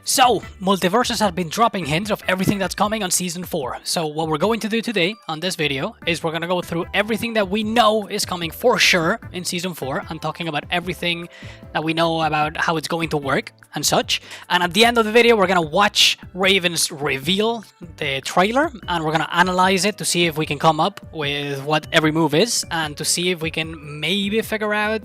So, Multiversus has been dropping hints of everything that's coming on Season 4. So what we're going to do today on this video is we're going to go through everything that we know is coming for sure in Season 4 and talking about everything that we know about how it's going to work and such. And at the end of the video, we're going to watch Raven's reveal, the trailer, and we're going to analyze it to see if we can come up with what every move is and to see if we can maybe figure out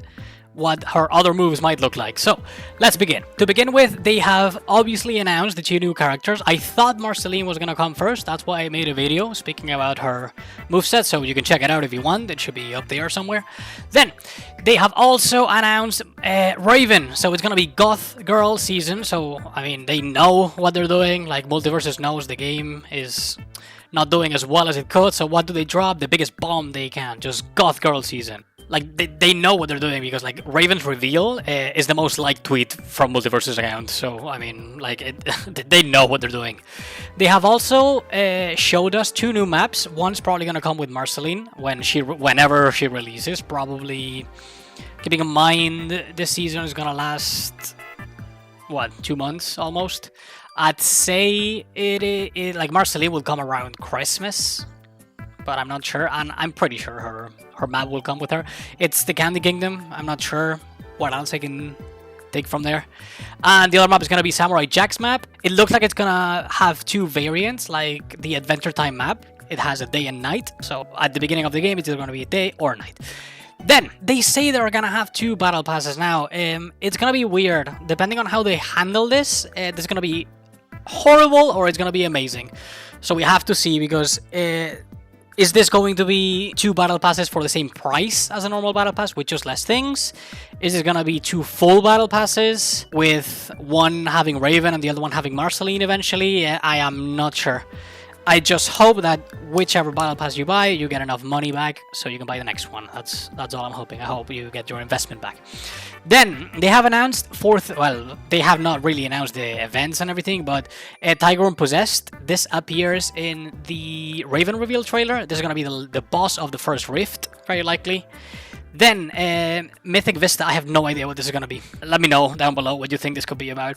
what her other moves might look like. So, let's begin. To begin with, they have obviously announced the 2 new characters. I thought Marceline was gonna come first, that's why I made a video speaking about her moveset, so you can check it out if you want, it should be up there somewhere. Then, they have also announced Raven, so it's gonna be Goth Girl season, so, I mean, they know what they're doing, like Multiversus knows the game is not doing as well as it could, so what do they drop? The biggest bomb they can, just Goth Girl season. Like, they know what they're doing because, like, Raven's reveal is the most liked tweet from Multiversus account. So, I mean, like, they know what they're doing. They have also showed us 2 new maps. One's probably going to come with Marceline whenever she releases. Probably, keeping in mind, this season is going to last, what, 2 months almost? I'd say like, Marceline will come around Christmas, but I'm not sure, and I'm pretty sure her map will come with her. It's the Candy Kingdom. I'm not sure what else I can take from there. And the other map is going to be Samurai Jack's map. It looks like it's going to have 2 variants, like the Adventure Time map. It has a day and night, so at the beginning of the game, it's either going to be a day or night. Then, they say they're going to have 2 battle passes now. It's going to be weird. Depending on how they handle this, this is going to be horrible or it's going to be amazing. So we have to see, because is this going to be 2 battle passes for the same price as a normal battle pass with just less things? Is it going to be 2 full battle passes with one having Raven and the other one having Marceline eventually? I am not sure. I just hope that whichever battle pass you buy, you get enough money back so you can buy the next one. That's all I'm hoping. I hope you get your investment back. Then, they have announced they have not really announced the events and everything, but Tiger Possessed, this appears in the Raven reveal trailer. This is going to be the boss of the first Rift, very likely. Then, Mythic Vista, I have no idea what this is going to be. Let me know down below what you think this could be about.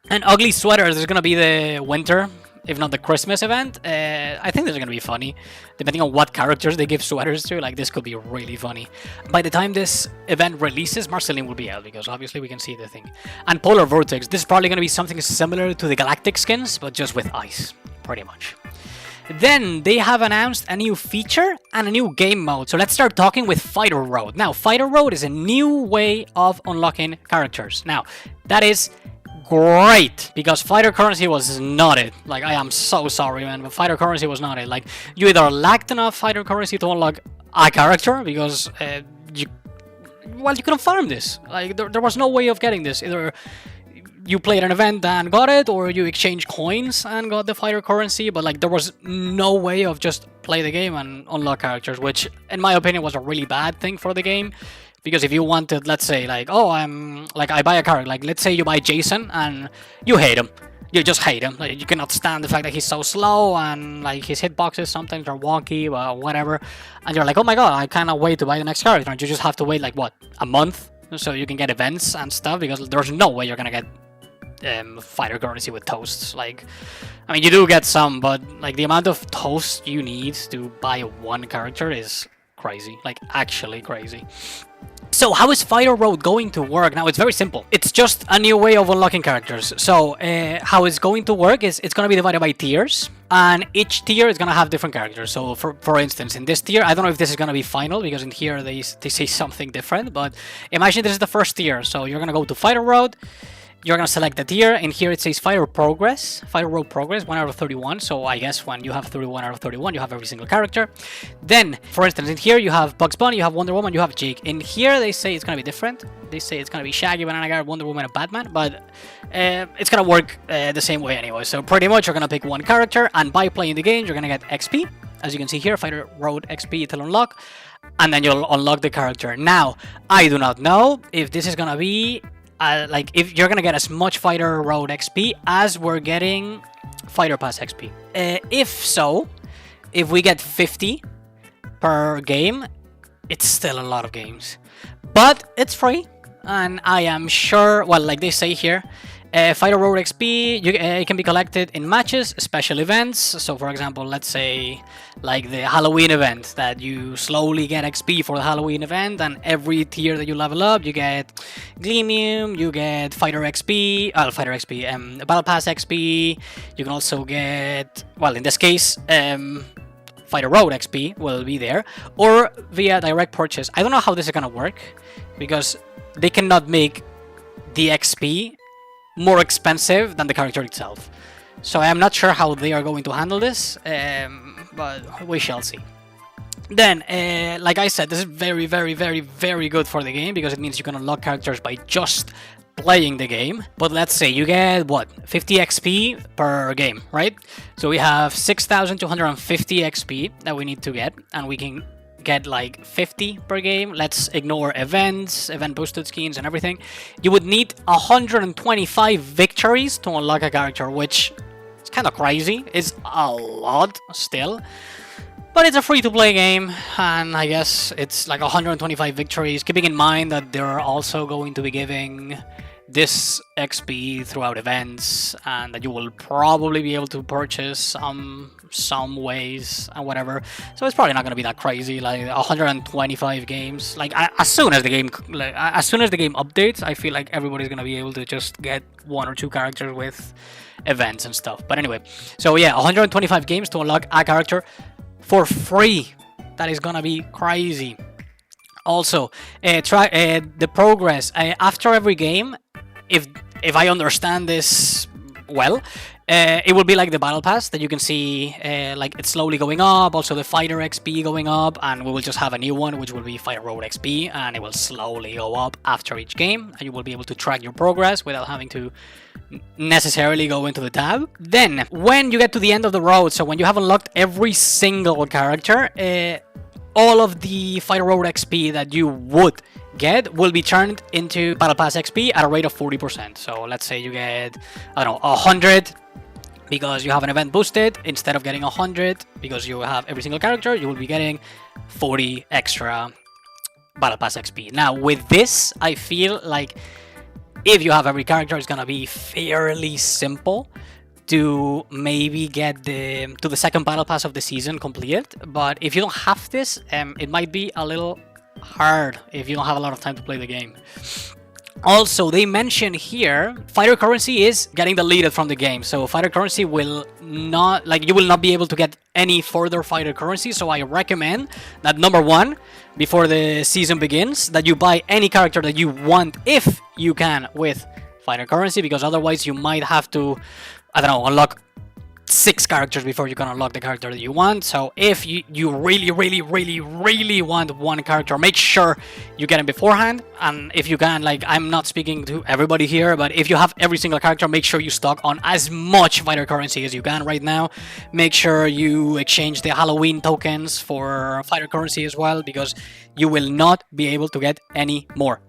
And Ugly Sweaters is going to be the winter, if not the Christmas event. I think this is going to be funny. Depending on what characters they give sweaters to, like, this could be really funny. By the time this event releases, Marceline will be out, because obviously we can see the thing. And Polar Vortex, this is probably going to be something similar to the Galactic skins, but just with ice, pretty much. Then, they have announced a new feature and a new game mode. So let's start talking with Fighter Road. Now, Fighter Road is a new way of unlocking characters. Now, that is great, because fighter currency was not it. Like, I am so sorry, man, but fighter currency was not it. Like, you either lacked enough fighter currency to unlock a character, because you couldn't farm this. Like, there was no way of getting this. Either you played an event and got it, or you exchanged coins and got the fighter currency, but, like, there was no way of just play the game and unlock characters, which in my opinion was a really bad thing for the game. Because if you wanted, let's say, like, oh, I buy a character, like, let's say you buy Jason and you hate him. You just hate him. Like, you cannot stand the fact that he's so slow and, like, his hitboxes sometimes are wonky or whatever. And you're like, oh my god, I cannot wait to buy the next character. And you just have to wait, like, what, a month? So you can get events and stuff, because there's no way you're gonna get fighter currency with toasts. Like, I mean, you do get some, but, like, the amount of toast you need to buy 1 character is crazy. Like, actually crazy. So, how is Fighter Road going to work? Now, it's very simple. It's just a new way of unlocking characters. So, how it's going to work is it's going to be divided by tiers, and each tier is going to have different characters. So, for instance, in this tier, I don't know if this is going to be final, because in here they say something different, but imagine this is the first tier. So, you're going to go to Fighter Road. You're going to select the tier, and here it says Fighter Road Progress, 1 out of 31, so I guess when you have 31 out of 31, you have every single character. Then, for instance, in here you have Bugs Bunny, you have Wonder Woman, you have Jake. In here they say it's going to be different. They say it's going to be Shaggy, Banana Guy, Wonder Woman, and Batman, but it's going to work the same way anyway. So pretty much you're going to pick 1 character, and by playing the game, you're going to get XP. As you can see here, Fighter Road XP till unlock, and then you'll unlock the character. Now, I do not know if this is going to be like, if you're gonna get as much Fighter Road XP as we're getting Fighter Pass XP. If so, if we get 50 per game, it's still a lot of games. But it's free, and I am sure, well, like they say here, Fighter Road XP, it can be collected in matches, special events. So for example, let's say like the Halloween event, that you slowly get XP for the Halloween event, and every tier that you level up, you get Gleamium, you get Fighter XP, Battle Pass XP. You can also get, well, in this case, Fighter Road XP will be there, or via direct purchase. I don't know how this is gonna work, because they cannot make the XP more expensive than the character itself. So I am not sure how they are going to handle this, but we shall see. Then, like I said, this is very, very, very, very good for the game, because it means you can unlock characters by just playing the game. But let's say you get, what, 50 XP per game, right? So we have 6,250 XP that we need to get, and we can get like 50 per game. Let's ignore events, event boosted skins and everything. You would need 125 victories to unlock a character, which is kind of crazy. It's a lot still, but it's a free-to-play game, and I guess it's like 125 victories, keeping in mind that they're also going to be giving this XP throughout events, and that you will probably be able to purchase some ways and whatever. So it's probably not going to be that crazy, like 125 games. Like as soon as the game updates, I feel like everybody's going to be able to just get 1 or 2 characters with events and stuff. But anyway, so yeah, 125 games to unlock a character for free. That is gonna be crazy. Also, try the progress after every game. If I understand this well, it will be like the battle pass that you can see, like it's slowly going up. Also the fighter XP going up, and we will just have a new one, which will be Fighter Road XP, and it will slowly go up after each game, and you will be able to track your progress without having to necessarily go into the tab. Then, when you get to the end of the road, so when you have unlocked every single character, all of the Fighter Road XP that you would get will be turned into Battle Pass XP at a rate of 40%. So let's say you get, I don't know, 100 because you have an event boosted. Instead of getting 100 because you have every single character, you will be getting 40 extra Battle Pass XP. Now with this, I feel like if you have every character, it's gonna be fairly simple to maybe get to the second battle pass of the season completed. But if you don't have this, it might be a little hard if you don't have a lot of time to play the game. Also, they mention here fighter currency is getting deleted from the game, so fighter currency will not, like, you will not be able to get any further fighter currency. So I recommend that, number one, before the season begins, that you buy any character that you want, if you can, with fighter currency, because otherwise you might have to, I don't know, unlock 6 characters before you can unlock the character that you want. So if you really want one character, make sure you get him beforehand. And if you can, like, I'm not speaking to everybody here, but if you have every single character, make sure you stock on as much fighter currency as you can right now. Make sure you exchange the Halloween tokens for fighter currency as well, because you will not be able to get any more.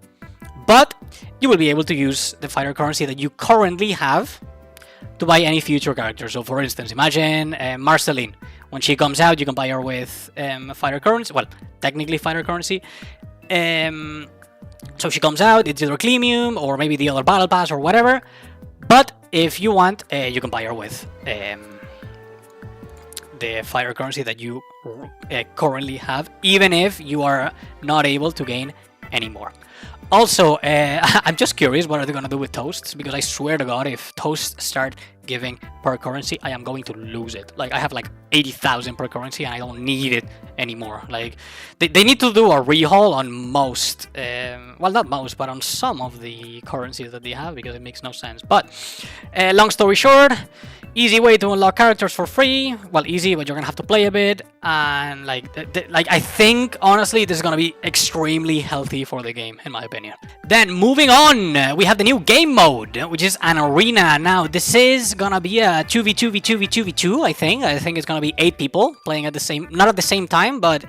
But you will be able to use the fighter currency that you currently have to buy any future character. So for instance, imagine Marceline. When she comes out, you can buy her with fighter currency. Well, technically fighter currency. So she comes out, it's either Gleamium or maybe the other battle pass or whatever. But if you want, you can buy her with the fighter currency that you currently have, even if you are not able to gain any more. Also, I'm just curious what are they gonna do with toasts, because I swear to God, if toasts start giving per currency, I am going to lose it. Like, I have like 80,000 per currency and I don't need it anymore. Like, they need to do a rehaul on most, well, not most, but on some of the currencies that they have, because it makes no sense. But long story short, easy way to unlock characters for free. Well, easy, but you're gonna have to play a bit. And like I think honestly this is gonna be extremely healthy for the game, in my opinion. Then moving on, we have the new game mode, which is an arena. Now this is gonna be a 2v2v2v2v2. I think it's gonna be 8 people playing at the same, not at the same time, but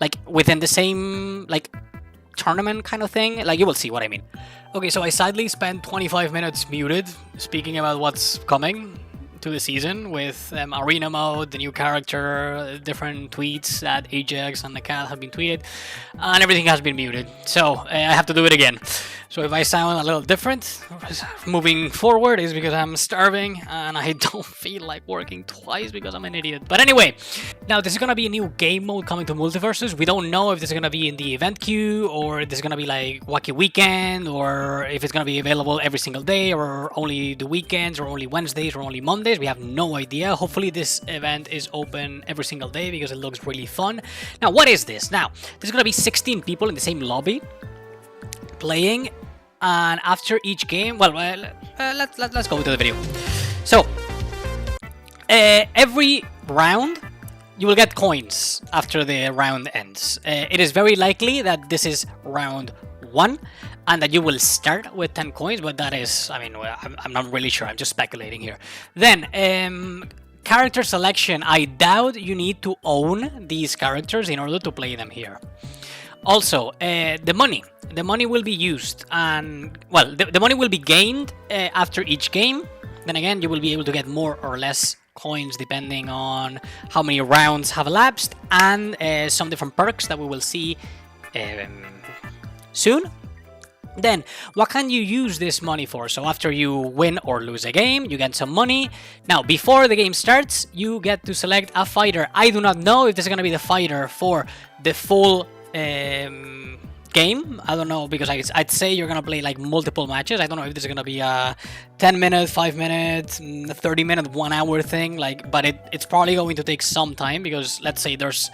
like within the same like tournament kind of thing. Like, you will see what I mean. Okay, so I sadly spent 25 minutes muted speaking about what's coming. to the season with arena mode, the new character, different tweets that Ajax and the cat have been tweeted, and everything has been muted. So I have to do it again. So if I sound a little different moving forward, is because I'm starving and I don't feel like working twice because I'm an idiot. But anyway, now this is gonna be a new game mode coming to Multiversus. We don't know if this is gonna be in the event queue, or if this is gonna be like Wacky Weekend, or if it's gonna be available every single day, or only the weekends, or only Wednesdays, or only Mondays. We have no idea. Hopefully this event is open every single day because it looks really fun. Now, what is this? Now, there's gonna be 16 people in the same lobby playing, and after each game, well, let's go to the video. So every round you will get coins after the round ends. It is very likely that this is round 1 and that you will start with 10 coins, but that is, I mean, I'm not really sure, I'm just speculating here. Then character selection, I doubt you need to own these characters in order to play them here. Also, the money will be used, and well, the money will be gained after each game. Then again, you will be able to get more or less coins depending on how many rounds have elapsed, and some different perks that we will see soon. Then, what can you use this money for? So after you win or lose a game, you get some money. Now, before the game starts, you get to select a fighter. I do not know if this is going to be the fighter for the full game. I don't know, because I'd say you're gonna play like multiple matches. I don't know if this is gonna be a 10-minute, 5-minute, 30-minute, 1-hour thing, like, but it's probably going to take some time, because let's say there's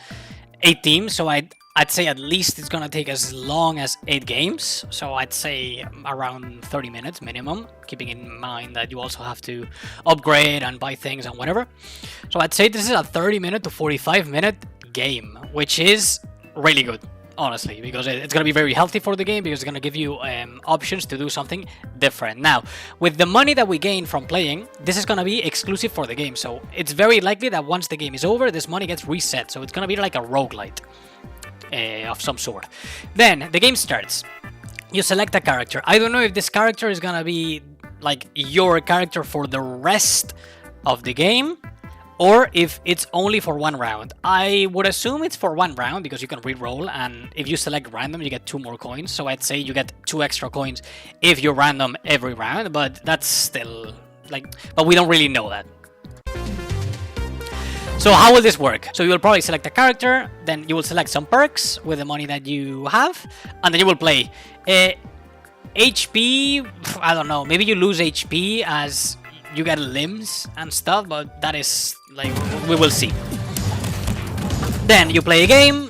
8 teams, so I'd say at least it's gonna take as long as 8 games. So I'd say around 30 minutes minimum, keeping in mind that you also have to upgrade and buy things and whatever. So I'd say this is a 30-minute to 45-minute game, which is really good, honestly, because it's going to be very healthy for the game, because it's going to give you options to do something different. Now, with the money that we gain from playing, this is going to be exclusive for the game, so it's very likely that once the game is over, this money gets reset, so it's going to be like a roguelite of some sort. Then the game starts. You select a character. I don't know if this character is going to be like your character for the rest of the game, or if it's only for 1 round. I would assume it's for 1 round, because you can re-roll, and if you select random, you get 2 more coins. So I'd say you get 2 extra coins if you random every round, but that's still, like, but we don't really know that. So how will this work? So you will probably select a character, then you will select some perks with the money that you have, and then you will play. HP, I don't know, maybe you lose HP as you get limbs and stuff, but that is, like, we will see. Then you play a game,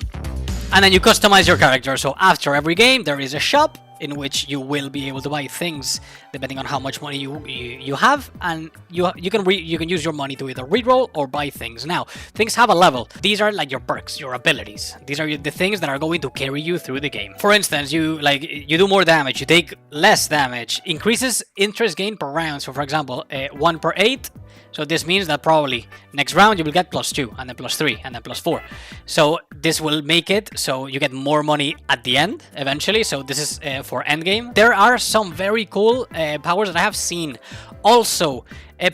and then you customize your character. So after every game, there is a shop in which you will be able to buy things depending on how much money you have, and you can use your money to either reroll or buy things. Now, things have a level. These are like your perks, your abilities. These are the things that are going to carry you through the game. For instance, you do more damage, you take less damage, increases interest gain per round. So for example, 1 per 8. So this means that probably next round you will get +2, and then +3, and then +4. So this will make it so you get more money at the end, eventually. So this is for endgame. There are some very cool powers that I have seen. Also,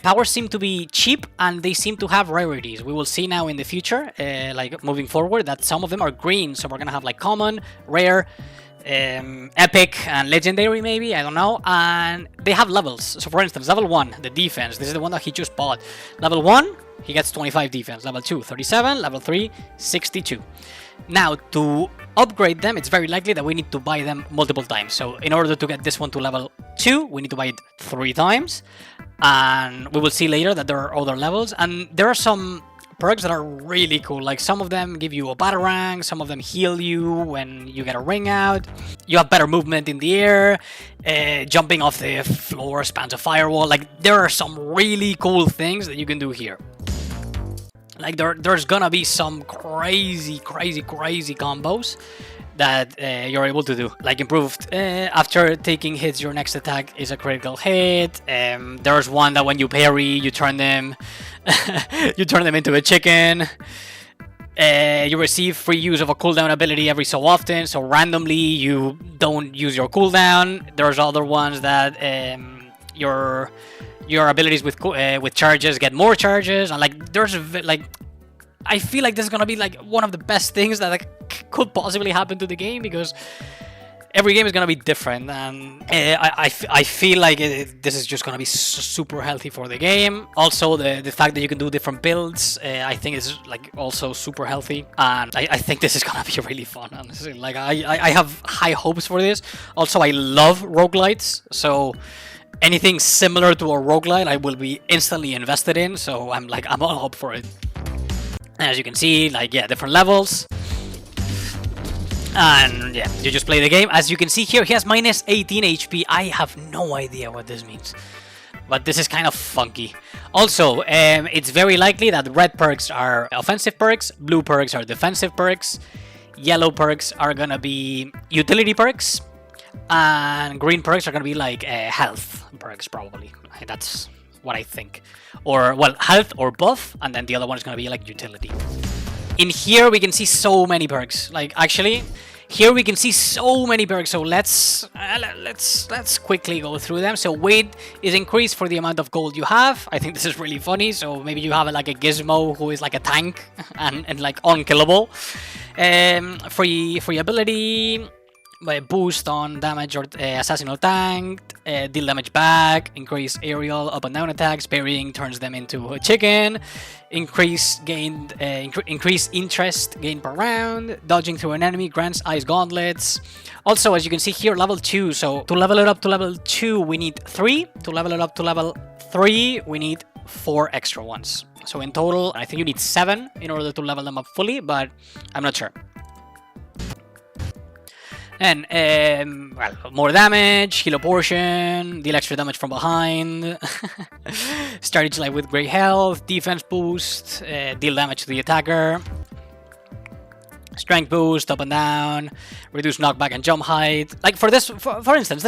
powers seem to be cheap, and they seem to have rarities. We will see now in the future, like moving forward, that some of them are green. So we're gonna have like common, rare, epic, and legendary, maybe, I don't know, and they have levels. So for instance, level 1, the defense, this is the one that he just bought. Level 1, he gets 25 defense. Level 2, 37. Level 3, 62. Now, to upgrade them, it's very likely that we need to buy them multiple times. So in order to get this one to level 2, we need to buy it 3 times, and we will see later that there are other levels, and there are some perks that are really cool. Like, some of them give you a battle rank, some of them heal you when you get a ring out. You have better movement in the air, jumping off the floor, spans a firewall. Like, there are some really cool things that you can do here. Like, there's gonna be some crazy combos that you're able to do. Like, improved after taking hits, your next attack is a critical hit. There's one that when you parry, you turn them you turn them into a chicken. You receive free use of a cooldown ability every so often, so randomly you don't use your cooldown. There's other ones that your abilities with charges get more charges, and like there's like I feel like this is gonna be like one of the best things that like, could possibly happen to the game, because every game is gonna be different, and I feel like this is just gonna be super healthy for the game. Also, the fact that you can do different builds, I think is like also super healthy, and I think this is gonna be really fun. Honestly, like I have high hopes for this. Also, I love roguelites, so anything similar to a roguelite, I will be instantly invested in. So I'm all up for it. And as you can see, like yeah, different levels. And yeah, you just play the game. As you can see here, he has minus 18 HP. I have no idea what this means, but this is kind of funky. Also, it's very likely that red perks are offensive perks, blue perks are defensive perks, yellow perks are gonna be utility perks, and green perks are gonna be like health perks, probably. That's what I think. Or, well, health or buff, and then the other one is gonna be like utility. In here we can see so many perks. Like actually, here we can see so many perks. So let's quickly go through them. So weight is increased for the amount of gold you have. I think this is really funny. So maybe you have like a gizmo who is like a tank and like unkillable. Free ability. Boost on damage or assassin or tank, deal damage back, increase aerial up and down attacks, parrying turns them into a chicken, increase interest gained per round, dodging through an enemy grants ice gauntlets. Also, as you can see here, level 2, so to level it up to level 2 we need 3, to level it up to level 3 we need 4 extra ones. So in total I think you need 7 in order to level them up fully, but I'm not sure. And, well, more damage, heal a portion, deal extra damage from behind, start each life with great health, defense boost, deal damage to the attacker, strength boost, up and down, reduce knockback and jump height. Like for this, for instance,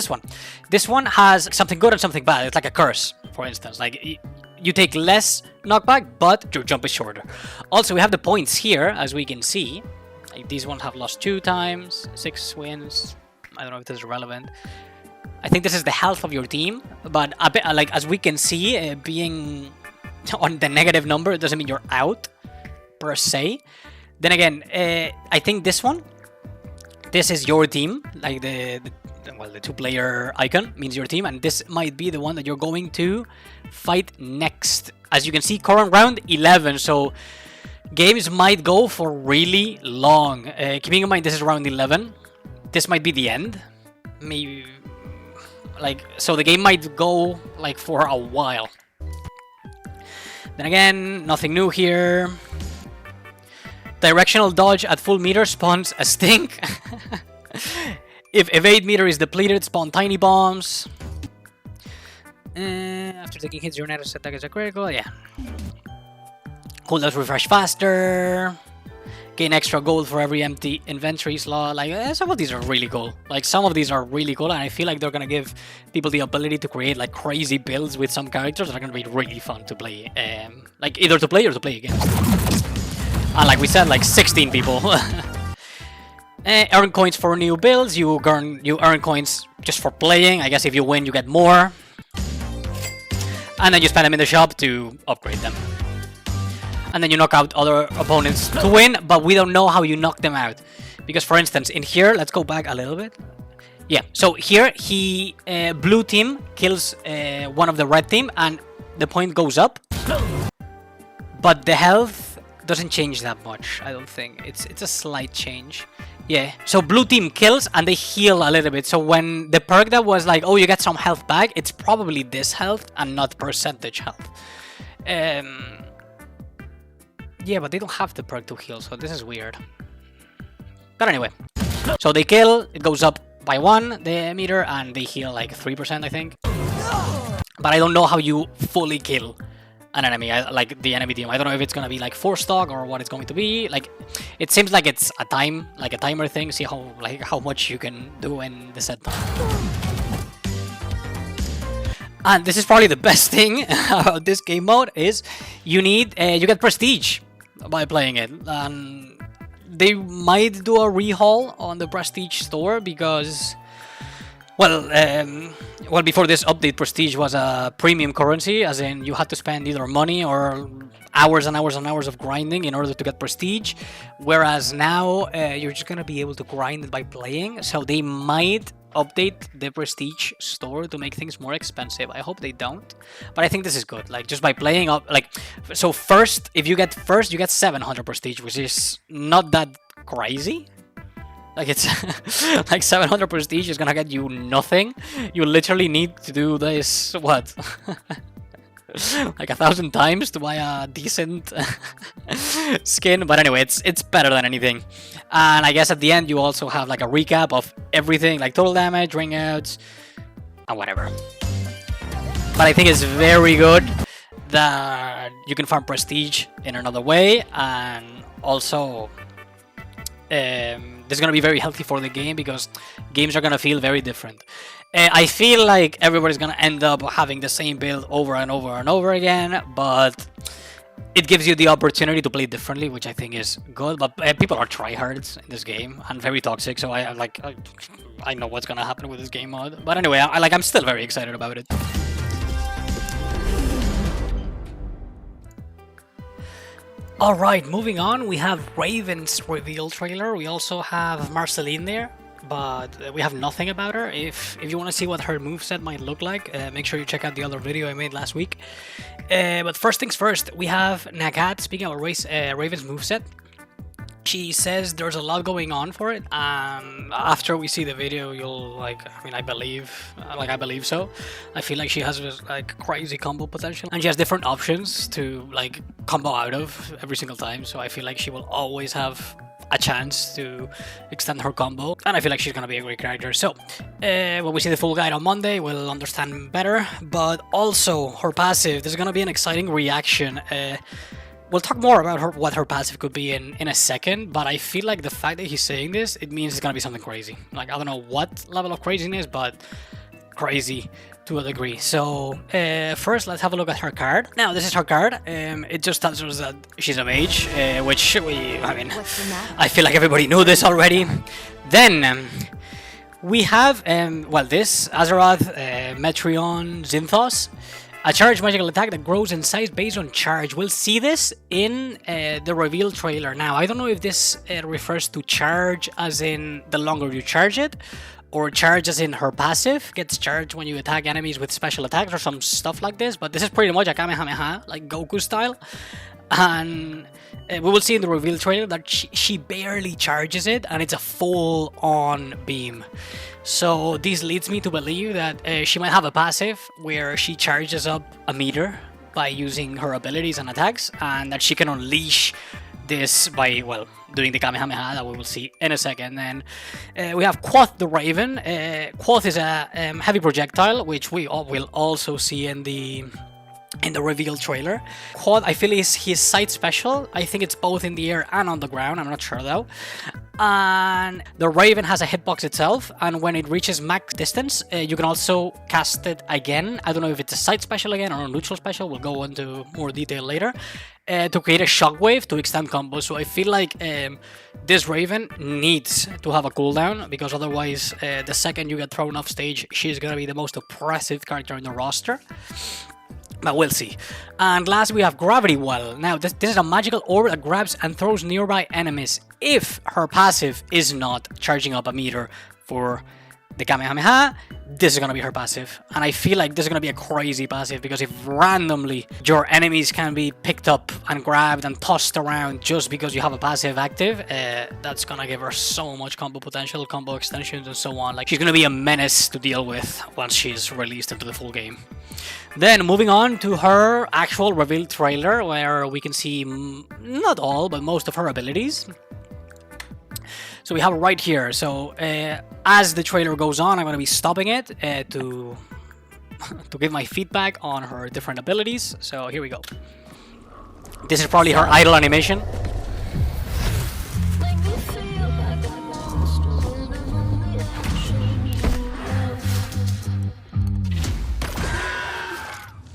this one has something good and something bad. It's like a curse, for instance. Like you take less knockback, but your jump is shorter. Also, we have the points here, as we can see. Like these ones have lost 2 times, 6 wins. I don't know if this is relevant. I think this is the health of your team, but a bit, like as we can see, being on the negative number doesn't mean you're out per se. Then again, I think this is your team. Like the 2-player icon means your team, and this might be the one that you're going to fight next. As you can see, current round 11. So games might go for really long. Keeping in mind this is round 11, this might be the end. Maybe, like, so the game might go like for a while. Then again, nothing new here. Directional dodge at full meter spawns a stink. If evade meter is depleted, spawn tiny bombs. After taking hits, your next attack is a critical. Yeah. Cooldowns refresh faster. Gain extra gold for every empty inventory slot. Like some of these are really cool. Like some of these are really cool, and I feel like they're gonna give people the ability to create like crazy builds with some characters that are gonna be really fun to play. Like either to play or to play against. And like we said, like 16 people. Earn coins for new builds. You earn coins just for playing. I guess if you win, you get more. And then you spend them in the shop to upgrade them. And then you knock out other opponents to win, but we don't know how you knock them out. Because for instance, in here, let's go back a little bit. Yeah, so here, blue team kills one of the red team, and the point goes up. But the health doesn't change that much, I don't think. It's a slight change. Yeah, so blue team kills, and they heal a little bit. So when the perk that was like, oh, you get some health back, it's probably this health and not percentage health. Yeah, but they don't have the perk to heal, so this is weird. But anyway, so they kill, it goes up by 1, the meter, and they heal like 3%, I think. But I don't know how you fully kill an enemy, like the enemy team. I don't know if it's gonna be like 4 stock or what it's going to be. Like, it seems like it's a timer thing. See how much you can do in the set time. And this is probably the best thing about this game mode is you get prestige by playing it. And they might do a rehaul on the prestige store because Well, before this update, Prestige was a premium currency, as in you had to spend either money or hours and hours and hours of grinding in order to get Prestige. Whereas now, you're just gonna be able to grind it by playing. So they might update the Prestige store to make things more expensive. I hope they don't, but I think this is good. Like, just by playing up, like, so first, if you get first, you get 700 Prestige, which is not that crazy. Like, it's like 700 prestige is gonna get you nothing. You literally need to do this, what? Like 1,000 times to buy a decent skin. But anyway, it's better than anything. And I guess at the end you also have like a recap of everything, like total damage, ring outs, and whatever. But I think it's very good that you can farm prestige in another way, and also this is going to be very healthy for the game, because games are going to feel very different. I feel like everybody's going to end up having the same build over and over and over again, but it gives you the opportunity to play differently, which I think is good. But people are tryhards in this game and very toxic, so I know what's going to happen with this game mode. But anyway, I'm still very excited about it. Alright, moving on, we have Raven's reveal trailer. We also have Marceline there, but we have nothing about her. If you want to see what her moveset might look like, make sure you check out the other video I made last week. But first things first, we have Nagat. Speaking of Raven's moveset, she says there's a lot going on for it, and after we see the video, you'll I believe so. I feel like she has like crazy combo potential, and she has different options to like combo out of every single time. So I feel like she will always have a chance to extend her combo, and I feel like she's gonna be a great character. So when we see the full guide on Monday, we'll understand better. But also her passive, there's gonna be an exciting reaction. We'll talk more about what her passive could be in a second, but I feel like the fact that he's saying this, it means it's gonna be something crazy. Like, I don't know what level of craziness, but crazy to a degree. So first, let's have a look at her card. Now, this is her card. It just tells us that she's a mage, which I feel like everybody knew this already. Then we have this Azeroth, Metreon, Zinthos. A charged magical attack that grows in size based on charge. We'll see this in the reveal trailer. Now, I don't know if this refers to charge as in the longer you charge it, or charge as in her passive gets charged when you attack enemies with special attacks or some stuff like this, but this is pretty much a Kamehameha, like Goku style. And we will see in the reveal trailer that she barely charges it, and it's a full-on beam. So this leads me to believe that she might have a passive where she charges up a meter by using her abilities and attacks, and that she can unleash this by, well, doing the Kamehameha that we will see in a second. Then we have Quoth the Raven. Quoth is a heavy projectile, which we will also see in the reveal trailer. Quoth, I feel, is his sight special. I think it's both in the air and on the ground. I'm not sure though. And the Raven has a hitbox itself, and when it reaches max distance, you can also cast it again. I don't know if it's a sight special again or a neutral special. We'll go into more detail later. To create a shockwave to extend combos. So I feel like this Raven needs to have a cooldown, because otherwise, the second you get thrown off stage, she's gonna be the most oppressive character in the roster. But we'll see. And last, we have Gravity Well. Now, this is a magical orb that grabs and throws nearby enemies if her passive is not charging up a meter for the Kamehameha. This is going to be her passive. And I feel like this is going to be a crazy passive, because if randomly your enemies can be picked up and grabbed and tossed around just because you have a passive active, that's going to give her so much combo potential, combo extensions, and so on. Like, she's going to be a menace to deal with once she's released into the full game. Then moving on to her actual reveal trailer, where we can see not all, but most of her abilities. So we have it right here. So as the trailer goes on, I'm going to be stopping it to give my feedback on her different abilities. So here we go. This is probably her idle animation.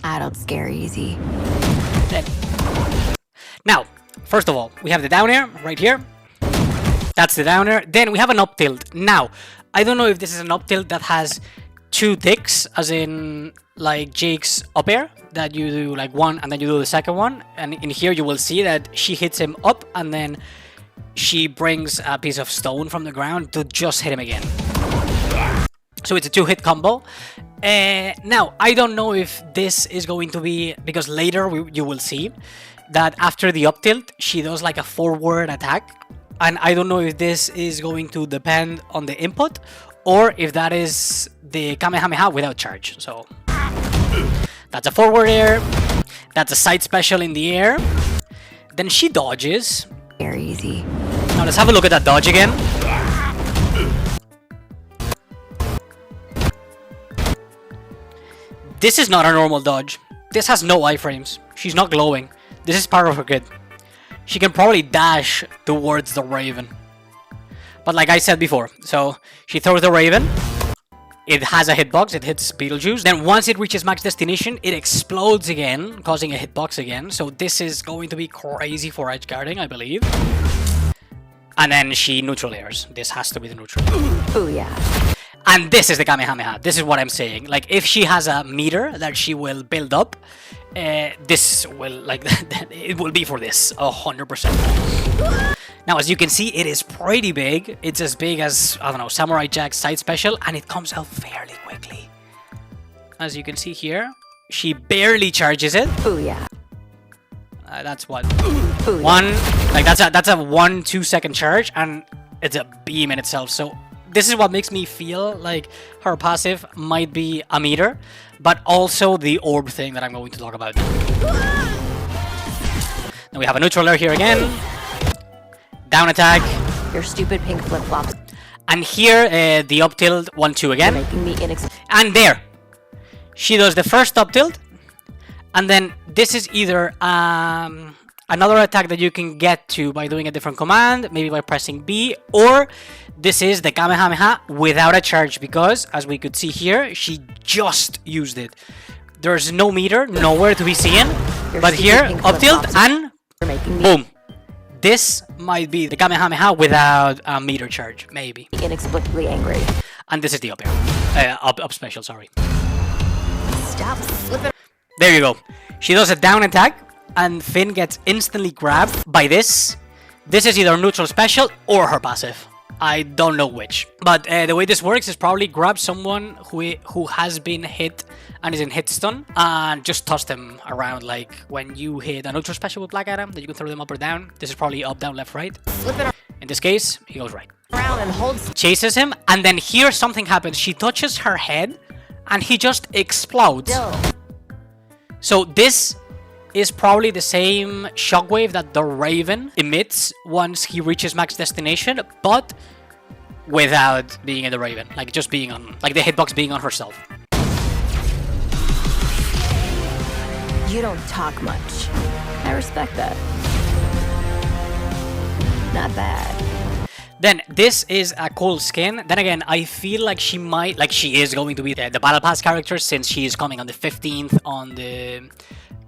I don't scare easy. Now, first of all, we have the down air right here. That's the down air. Then we have an up tilt. Now, I don't know if this is an up tilt that has two ticks, as in like Jake's up air, that you do like one and then you do the second one. And in here you will see that she hits him up and then she brings a piece of stone from the ground to just hit him again. So it's a 2-hit combo. Now, I don't know if this is going to be, because later you will see that after the up tilt, she does like a forward attack. And I don't know if this is going to depend on the input or if that is the Kamehameha without charge. So that's a forward air. That's a side special in the air. Then she dodges. Very easy. Now let's have a look at that dodge again. This is not a normal dodge. This has no iframes. She's not glowing. This is part of her kit. She can probably dash towards the Raven. But like I said before, so she throws the Raven. It has a hitbox, it hits Beetlejuice. Then once it reaches max destination, it explodes again, causing a hitbox again. So this is going to be crazy for edge guarding, I believe. And then she neutral airs. This has to be the neutral. Oh yeah. And this is the Kamehameha. This is what I'm saying. Like, if she has a meter that she will build up, this will, like, it will be for this, 100%. Now, as you can see, it is pretty big. It's as big as, I don't know, Samurai Jack's side special, and it comes out fairly quickly. As you can see here, she barely charges it. Oh yeah. That's what? Ooh, One, like, that's a 1-2 second charge, and it's a beam in itself, so... This is what makes me feel like her passive might be a meter, but also the orb thing that I'm going to talk about. Now we have a neutral air here again. Down attack. Your stupid pink flip-flops. And here, the up tilt 1-2 again. You're making me and there. She does the first up tilt. And then this is either another attack that you can get to by doing a different command, maybe by pressing B, or this is the Kamehameha without a charge, because as we could see here, she just used it. There's no meter, nowhere to be seen, but here, up tilt and boom. This might be the Kamehameha without a meter charge, maybe. Inexplicably angry. And this is the up air, up special, sorry. Stop slipping. There you go. She does a down attack, and Finn gets instantly grabbed by this. This is either neutral special or her passive. I don't know which. But the way this works is probably grab someone who has been hit and is in hit stun and just toss them around, like when you hit a neutral special with Black Adam that you can throw them up or down. This is probably up, down, left, right. In this case, he goes right. Around and holds. Chases him, and then here something happens. She touches her head and he just explodes. So this is probably the same shockwave that the Raven emits once he reaches max destination, but without being in the Raven, like just being on, like the hitbox being on herself. You don't talk much. I respect that. Not bad. Then this is a cool skin. Then again, I feel like she might, like she is going to be the Battle Pass character, since she is coming on the 15th on the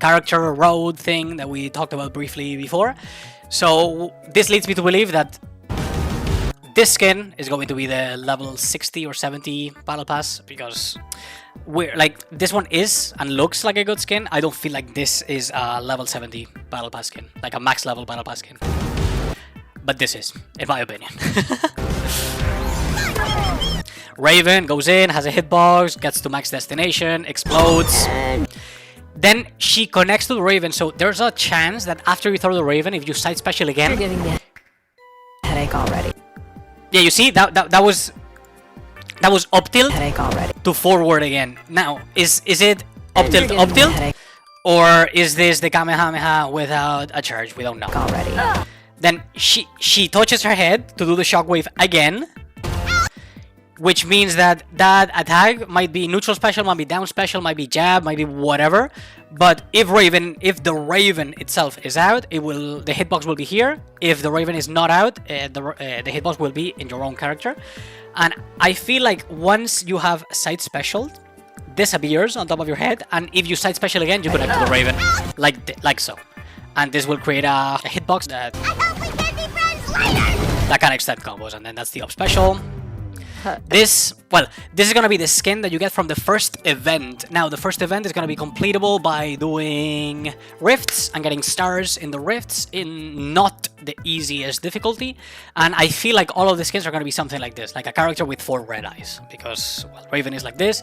character road thing that we talked about briefly before. So this leads me to believe that this skin is going to be the level 60 or 70 battle pass, because we're like, this one is and looks like a good skin. I don't feel like this is a level 70 battle pass skin, like a max level battle pass skin, but this is, in my opinion. Raven goes in, has a hitbox, gets to max destination, explodes. Then she connects to the Raven, so there's a chance that after you throw the Raven, if you side special again... You're giving me a headache already. Yeah, you see, that was up tilt Headache already. to forward again. Now, is it up tilt, or is this the Kamehameha without a charge? We don't know. Already. Then she touches her head to do the shockwave again, which means that that attack might be neutral special, might be down special, might be jab, might be whatever. But if the Raven itself is out, the hitbox will be here. If the Raven is not out, the hitbox will be in your own character. And I feel like once you have side special, this appears on top of your head, and if you side special again, you connect to the Raven, like so. And this will create a hitbox that can extend combos, and then that's the up special. This is gonna be the skin that you get from the first event. Now, the first event is gonna be completable by doing rifts and getting stars in the rifts in not the easiest difficulty. And I feel like all of the skins are gonna be something like this, like a character with 4 red eyes, because well, Raven is like this.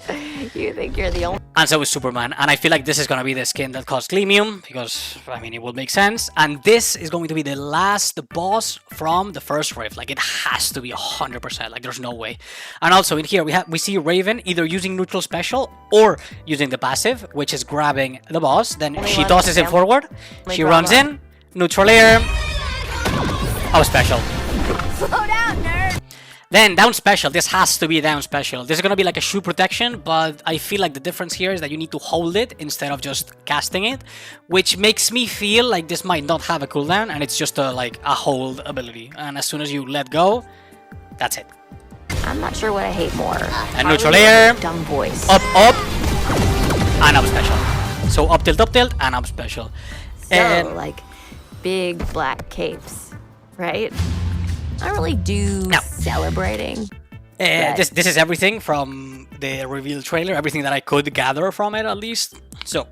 You think you're the only... And so is Superman. And I feel like this is gonna be the skin that costs Gleamium, because I mean it will make sense. And this is going to be the last boss from the first rift. Like it has to be 100%. Like there's no way. And also in here we see Raven either using neutral special or using the passive, which is grabbing the boss. Then she tosses it forward. She runs in, neutral air. Oh, special. Slow down, nerd! Then down special. This has to be down special. This is gonna be like a shoe protection, but I feel like the difference here is that you need to hold it instead of just casting it, which makes me feel like this might not have a cooldown and it's just like a hold ability. And as soon as you let go, that's it. I'm not sure what I hate more. And neutral air. Dumb voice. Up, and up special. So up tilt, and up special. So, And like, big black capes, right? I really do celebrating. this is everything from the reveal trailer, everything that I could gather from it at least. So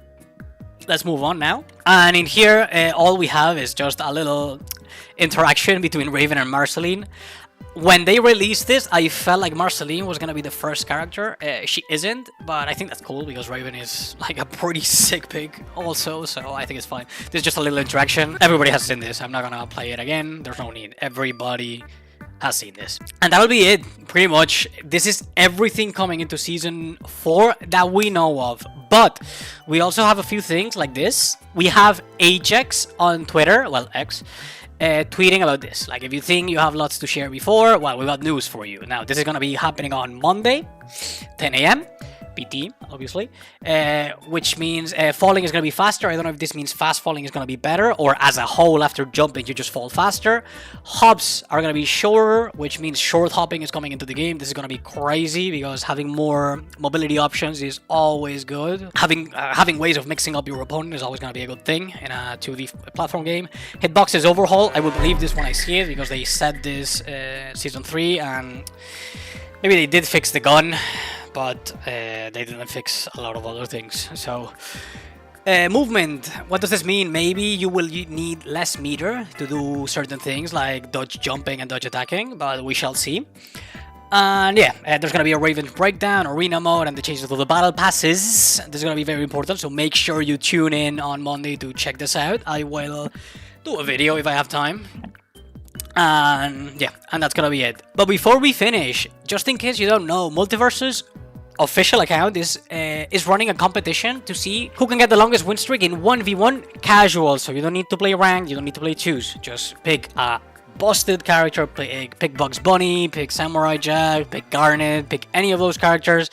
let's move on now. And in here, all we have is just a little interaction between Raven and Marceline. When they released this, I felt like Marceline was gonna be the first character. She isn't, but I think that's cool because Raven is like a pretty sick pick also, so I think it's fine. There's just a little interaction. Everybody has seen this. I'm not gonna play it again. There's no need. Everybody has seen this. And that'll be it, pretty much. This is everything coming into Season 4 that we know of. But we also have a few things like this. We have HX on Twitter, well, X, tweeting about this. Like, if you think you have lots to share before, well, we got news for you. Now, this is gonna be happening on Monday, 10 a.m. PT, obviously, which means falling is going to be faster. I don't know if this means fast falling is going to be better, or as a whole, after jumping, you just fall faster. Hops are going to be shorter, which means short hopping is coming into the game. This is going to be crazy, because having more mobility options is always good. Having ways of mixing up your opponent is always going to be a good thing in a 2D platform game. Hitboxes overhaul, I will believe this when I see it, because they said this Season 3, and maybe they did fix the gun, but they didn't fix a lot of other things. So, movement. What does this mean? Maybe you will need less meter to do certain things like dodge jumping and dodge attacking, but we shall see. And yeah, there's going to be a Raven's Breakdown, Arena Mode, and the changes to the Battle Passes. This is going to be very important, so make sure you tune in on Monday to check this out. I will do a video if I have time. And yeah, and that's gonna be it. But before we finish, just in case you don't know, Multiversus official account is running a competition to see who can get the longest win streak in 1v1 casual. So you don't need to play ranked, you don't need to play twos. Just pick a busted character, pick Bugs Bunny, pick Samurai Jack, pick Garnet, pick any of those characters,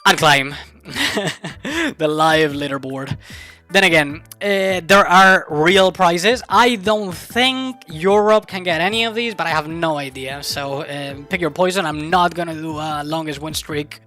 and climb the live leaderboard. Then again, there are real prizes. I don't think Europe can get any of these, but I have no idea. So pick your poison. I'm not gonna do a longest win streak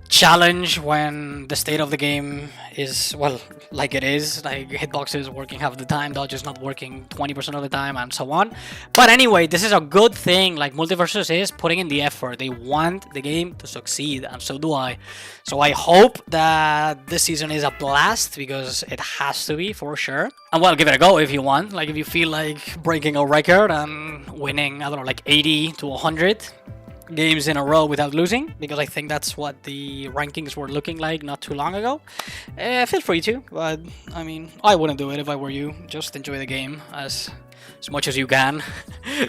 challenge when the state of the game is, well, like it is. Like, hitboxes working half the time, dodge is not working 20% of the time, and so on. But anyway, this is a good thing. Like, Multiversus is putting in the effort. They want the game to succeed, and so do I. So I hope that this season is a blast, because it has to be, for sure. And well, give it a go if you want. Like, if you feel like breaking a record and winning, I don't know, like 80 to 100 games in a row without losing, because I think that's what the rankings were looking like not too long ago. Feel free to, but I mean, I wouldn't do it if I were you. Just enjoy the game as much as you can,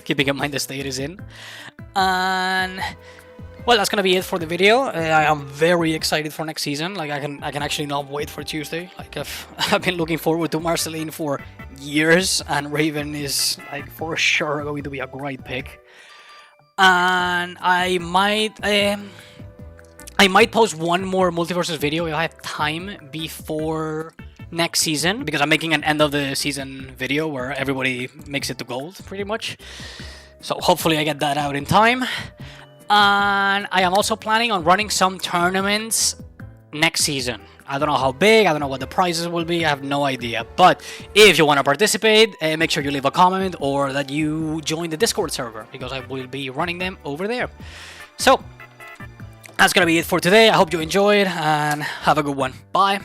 keeping in mind the state is in. And well, that's gonna be it for the video. I am very excited for next season. Like, I can actually not wait for Tuesday. Like, I've been looking forward to Marceline for years, and Raven is, like, for sure going to be a great pick. And I might post one more Multiversus video if I have time before next season, because I'm making an end of the season video where everybody makes it to gold, pretty much. So hopefully I get that out in time. And I am also planning on running some tournaments next season. I don't know how big, I don't know what the prizes will be, I have no idea. But if you want to participate, make sure you leave a comment, or that you join the Discord server, because I will be running them over there. So that's gonna be it for today. I hope you enjoyed and have a good one. Bye.